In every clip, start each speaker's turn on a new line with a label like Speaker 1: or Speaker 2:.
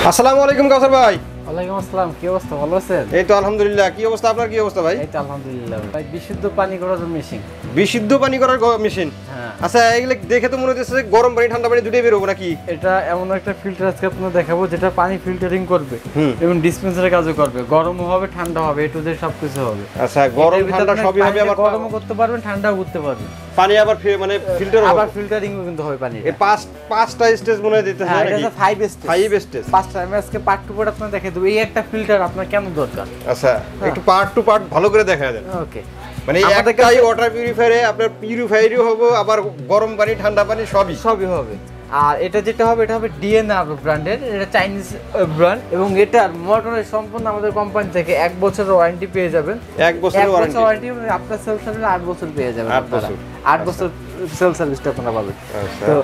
Speaker 1: আসসালামু আলাইকুম কাউসার ভাই।
Speaker 2: ওয়ালাইকুম আসসালাম, কি অবস্থা? ভালো আছেন?
Speaker 1: এই তো আলহামদুলিল্লাহ। কি অবস্থা আপনার? কি অবস্থা ভাই?
Speaker 2: এই তো আলহামদুলিল্লাহ ভাই। বিশুদ্ধ পানি করার মেশিন।
Speaker 1: বিশুদ্ধ পানি করার মেশিন?
Speaker 2: হ্যাঁ।
Speaker 1: আচ্ছা, এগুলো দেখে তো মনে হচ্ছে গরম পানি ঠান্ডা পানি দুটোই বের হবে নাকি?
Speaker 2: এটা এমন একটা ফিল্টার আজকে আপনাদের দেখাবো যেটা পানি ফিল্টারিং করবে এবং ডিসপেন্সারের কাজও করবে। গরমও হবে, ঠান্ডা হবে, এটু যে সবকিছু হবে।
Speaker 1: আচ্ছা, গরম ঠান্ডা সবই হবে। আবার
Speaker 2: গরমও করতে পারবেন, ঠান্ডাও করতে পারবেন।
Speaker 1: পানি আবার মানে ফিল্টার হবে,
Speaker 2: আবার ফিল্টারিংও কিন্তু হবে পানি।
Speaker 1: এই পাঁচটা স্টেজ মনে হয় দিতে হয় নাকি?
Speaker 2: এটা 5 স্টেজ।
Speaker 1: 5 স্টেজ।
Speaker 2: পাঁচটা। আমি আজকে পার্ট টু পার্ট আপনাদের দেখিয়ে দেব এই একটা ফিল্টার আপনার কেন দরকার।
Speaker 1: আচ্ছা, একটু পার্ট টু পার্ট ভালো করে দেখা যায়।
Speaker 2: ওকে।
Speaker 1: মানে একটাই ওয়াটার পিউরিফায়ারে আপনার পিউরিফায়ারও হবে, আবার গরম পানি ঠান্ডা পানি সবই
Speaker 2: হবে। আর এটা যেটা হবে, এটা হবে ডিএনআর ব্র্যান্ডের, এটা চাইনিজ ব্র্যান্ড এবং এটার মোটরের সম্পূর্ণ আমাদের কোম্পানি থেকে 1 বছরের ওয়ারেন্টি পেয়ে যাবেন।
Speaker 1: 1 বছরের ওয়ারেন্টি
Speaker 2: মানে আপনার সেলফ সার্ভিস 8 বছর পেয়ে যাবেন।
Speaker 1: 8
Speaker 2: বছর সেলফ সার্ভিসটা আপনারা পাবেন।
Speaker 1: আচ্ছা।
Speaker 2: তো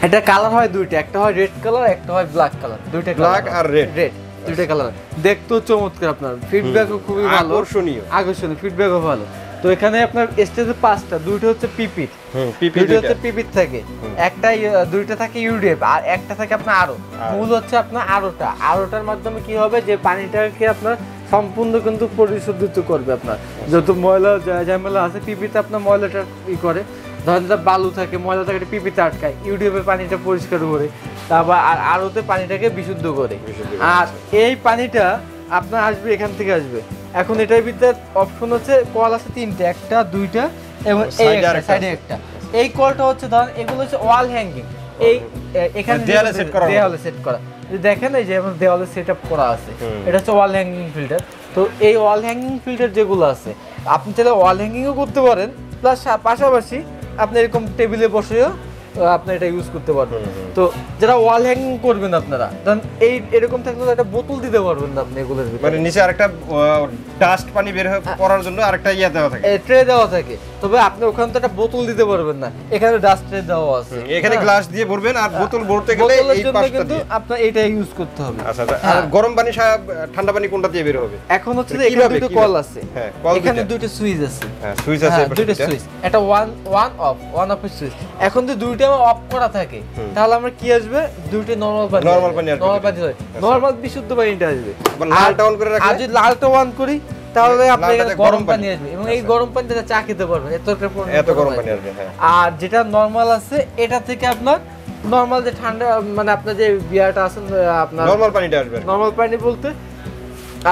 Speaker 2: এটা কালার হয় দুইটা, একটা হয় রেড কালার, একটা হয় ব্ল্যাক কালার। দুইটা
Speaker 1: ব্ল্যাক আর রেড
Speaker 2: দুইটা কালার। দেখতেও চমৎকার, আপনার ফিডব্যাকও খুবই ভালো, আকর্ষণীয় ফিডব্যাকও ভালো। তো এখানে আপনার স্টেজে 5টা, দুইটা হচ্ছে পিপিট, দুইটা হচ্ছে পিপিট থাকে, একটা দুইটা থাকে ইউডিএফ আর একটা থাকে আপনার আরো। মূল হচ্ছে আপনার আরোটার মাধ্যমে কি হবে যে পানিটাকে আপনার সম্পূর্ণ কিন্তু পরিশোধিত করবে। আপনার যত ময়লা ঝামেলা আছে পিপিতে আপনার ময়লাটা করে, ধরেন বালু থাকে, ময়লা থাকে, পিপিতে আটকায়, ইউডিএফে পানিটা পরিষ্কার করে, তারপর আর আরোতে পানিটাকে বিশুদ্ধ করে। আর এই পানিটা আপনার আসবে এখান থেকে আসবে। এখন এটার ভিতরে অপশন হচ্ছে কল আছে 3টে, একটা দুইটা এবং সাইডে একটা। এই কলটা হচ্ছে ধরেন এগুলো হচ্ছে ওয়াল হ্যাঙ্গিং, এই এখানে দেয়ালে সেট করা। দেখেন এই যে দেওয়ালে সেটআপ করা আছে, এটা হচ্ছে ওয়াল হ্যাঙ্গিং ফিল্টার। তো এই ওয়াল হ্যাঙ্গিং ফিল্টার যেগুলো আছে আপনি চাইলে ওয়াল হ্যাঙ্গিংও করতে পারেন, প্লাস পাশাপাশি আপনি এরকম টেবিলে বসেও আপনি এটা ইউজ করতে পারবেন। তো যারা ওয়াল হ্যাঙ্গিং করবেন আপনারা ধরেন এই এরকম থাকলে একটা বোতল দিতে পারবেন না আপনি এগুলোর ভিতরে, মানে
Speaker 1: নিচে আরেকটা ডাস্ট পানি বের করার জন্য আরেকটা দেওয়া থাকে,
Speaker 2: ট্রে দেওয়া থাকে। তবে আপনি ওখানে তো একটা বোতল দিতে পারবেন না, এখানে ডাস্ট ট্রে দেওয়া আছে,
Speaker 1: এখানে গ্লাস দিয়ে ভরবেন আর বোতল ভরতে গেলে এই পাশটা দিয়ে
Speaker 2: আপনার এটা ইউজ করতে হবে।
Speaker 1: আচ্ছা, আর গরম পানি ঠান্ডা পানি কোনটা দিয়ে বের হবে?
Speaker 2: এখন হচ্ছে যে এখানে দুটো কল আছে, এখানে দুটো সুইচ আছে,
Speaker 1: সুইচ আছে,
Speaker 2: দুটো সুইচ, এটা ওয়ান অফ সুইচ। এখন যদি দুইটা অফ করা থাকে তাহলে আমরা কি আসবে, দুইটা নরমাল পানি নরমাল বিশুদ্ধ পানিটা আসবে।
Speaker 1: লালটা অন করে রাখলে,
Speaker 2: আর যদি লালটা অন করি তাহলে আপনি গরম পানি আসবে এবং এই গরম পানিতে চা খেতে পারবেন, এত গরম পানি আসবে। আর যেটা নরমাল আছে এটা থেকে আপনার নরমাল যে ঠান্ডা মানে আপনার যে বিয়ারটা আছে আপনার
Speaker 1: নরমাল পানিটা আসবে।
Speaker 2: নরমাল পানি বলতে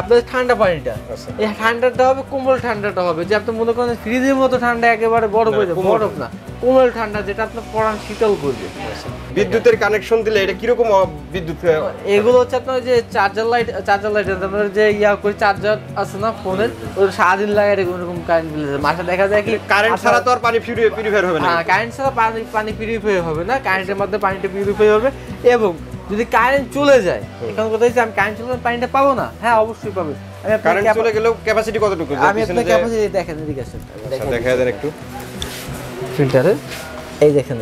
Speaker 2: আপনার ঠান্ডা পানিটা, এই ঠান্ডাটা হবে কোমল ঠান্ডাটা হবে, যে আপনি মনে করেন ফ্রিজের মতো ঠান্ডা একেবারে বরফ হয়ে যাবে, বরফ না, কোমল ঠান্ডা যেটা আপনার পরাণ শীতল করবে।
Speaker 1: বিদ্যুতের কানেকশন দিলে এটা কিরকম বিদ্যুৎ?
Speaker 2: এগুলো হচ্ছে আপনার যে চার্জার লাইট আমরা যে করে চার্জার আছে না ফোনের, ওই সারাদিন লাগাই এরকম কারেন্ট বিল মাসে দেখা যায় কি
Speaker 1: কারেন্ট ছাড়া তো আর পানি পিউরিফায়ার হবে না।
Speaker 2: হ্যাঁ, কারেন্ট ছাড়া পানি পিউরিফাই হবে না, কারেন্টের মাধ্যমে পানিটা পিউরিফাই হবে। এবং যদি কারেন্ট চলে যায়, এখন কথা হচ্ছে আমি কারেন্ট চলে পানিটা পাবো না, হ্যাঁ অবশ্যই পাবে।
Speaker 1: কারেন্ট চলে গেলেও ক্যাপাসিটি কতটুকু?
Speaker 2: আমি আপনার ক্যাপাসিটি দেখেন, এদিকে আসেন,
Speaker 1: দেখা দেন একটু
Speaker 2: ফিল্টারে, এই দেখেন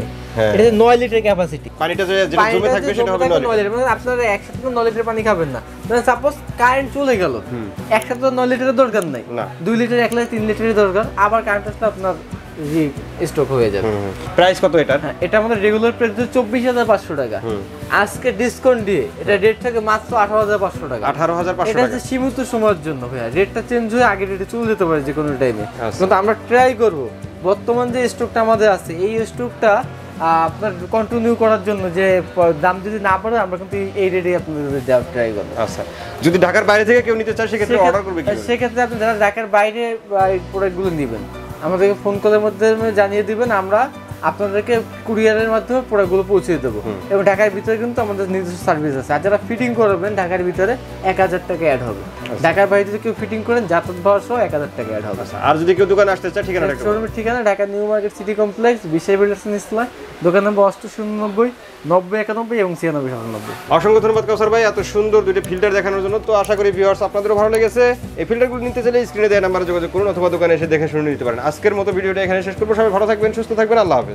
Speaker 2: এটা 9 লিটার ক্যাপাসিটি।
Speaker 1: পানিটা যেটা জমে থাকবে সেটা হবে 9 লিটার।
Speaker 2: মানে আপনারা একসাথে 9 লিটার পানি খাবেন না, মানে সাপোজ কারেন্ট চলে গেল, একসাথে 9 লিটারের দরকার নাই, 2 লিটার 1 লিটার 3 লিটারের দরকার, আবার কারেন্ট আসলে আপনার স্টক হয়ে যাবে।
Speaker 1: প্রাইস কত এটা?
Speaker 2: এটা আমাদের রেগুলার প্রাইস 24,500 টাকা, আজকে ডিসকাউন্ট দিয়ে এটা রেট থাকে মাত্র 18,500 টাকা।
Speaker 1: 18,500
Speaker 2: এটা হচ্ছে সীমিত সময়ের জন্য ভাইয়া, রেটটা চেঞ্জ হয়ে আগে রেটে চলে যেতে পারে যে কোনো টাইমে, কিন্তু আমরা ট্রাই করব বর্তমান যে স্টকটা আমাদের আছে এই স্টকটা আপনার কন্টিনিউ করার জন্য, যে দাম যদি না বাড়ে আমরা কিন্তু এই রেটে আপনাদের দেওয়ার ট্রাই করব।
Speaker 1: আচ্ছা, যদি ঢাকার বাইরে থেকে কেউ নিতে চায় সেক্ষেত্রে অর্ডার করবে কি?
Speaker 2: সেক্ষেত্রে আপনি যারা ঢাকার বাইরে এই প্রোডাক্টগুলো নেবেন আমাদেরকে ফোন কলের মাধ্যমে জানিয়ে দিবেন, আমরা আপনাদেরকে কুরিয়ারের মাধ্যমে প্রোডাক্টগুলো পৌঁছে দেবো। এবং ঢাকার ভিতরে কিন্তু আমাদের নিজস্ব সার্ভিস আছে। আর যারা ফিটিং করবেন ঢাকার ভিতরে 1000 টাকা অ্যাড হবে, ঢাকার বাইরে যদি কেউ ফিটিং করেন যাতায়াত ভাড়া সহ 1000 টাকা অ্যাড হবে।
Speaker 1: আর যদি কেউ দোকানে আসতে চায় ঠিকানাটা?
Speaker 2: শোরুমের ঠিকানা Dhaka new market city complex, Bishal builders ইসলাম, দোকান নম্বর 890 90 91 এবং 96 97।
Speaker 1: অসংখ্য ধন্যবাদ কাউসার ভাই এত সুন্দর দুটো ফিল্টার দেখানোর জন্য। তো আশা করি ভিউয়ার্স আপনাদেরও ভালো লেগেছে। এই ফিল্টারগুলো নিতে চাইলে স্ক্রিনে দেওয়া নাম্বারে যোগাযোগ করুন অথবা দোকানে এসে দেখে শুনে নিতে পারেন। আজকের মতো ভিডিওটা এখানে শেষ করবো। সবাই ভালো থাকবেন, সুস্থ থাকবেন, আল্লাহ হাফেজ।